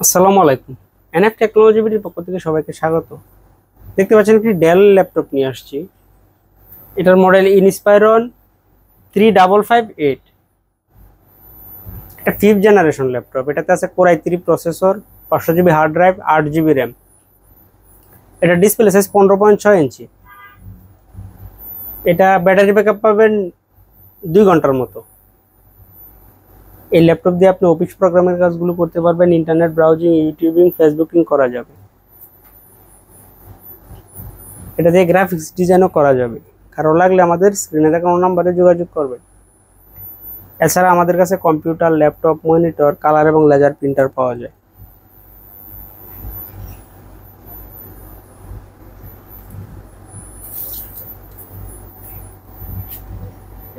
আসসালামু আলাইকুম। NF technology বিডির পক্ষ থেকে সবাইকে স্বাগত। দেখতে পাচ্ছেন একটি ডেল ল্যাপটপ নিয়ে আসছি। এটার মডেল ইনস্পায়রন 3558। এটা 5th জেনারেশন ল্যাপটপ। এটাতে আছে core i3 processor, 500 GB hard drive, 8 GB RAM. এটা ডিসপ্লে সাইজ 15.6 ইঞ্চি। এটা ব্যাটারি ব্যাকআপ পাবেন 2 ঘন্টার মতো। এই ল্যাপটপ দিয়ে আপনি অফিস প্রোগ্রামের কাজগুলো করতে পারবেন, ইন্টারনেট ব্রাউজিং, ইউটিউবিং, ফেসবুকিং করা যাবে। এটা দিয়ে গ্রাফিক্স ডিজাইনও করা যাবে। কারো লাগলে আমাদের স্ক্রিনে দেখানো নাম্বারে যোগাযোগ করবেন। এছাড়া আমাদের কাছে কম্পিউটার, ল্যাপটপ, মনিটর, কালার এবং লেজার প্রিন্টার পাওয়া যায়।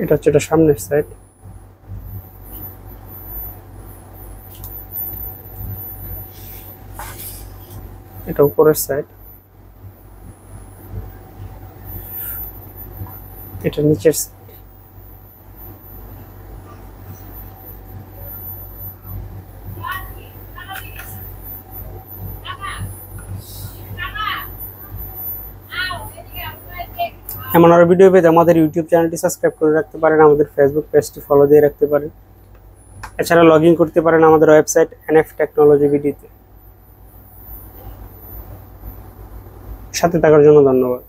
এটা হচ্ছে এটা সামনের সাইড। এটা উপরের সাইড। এটা নিচের সাইড। এমন আরো ভিডিও পেতে আমাদের ইউটিউব চ্যানেলটি সাবস্ক্রাইব করে রাখতে পারেন, আমাদের ফেসবুক পেজটি ফলো দিয়ে রাখতে পারেন। এছাড়া লগ ইন করতে পারেন আমাদের ওয়েবসাইট এনএফ টেকনোলজি বিডিতে। সাথে থাকার জন্য ধন্যবাদ।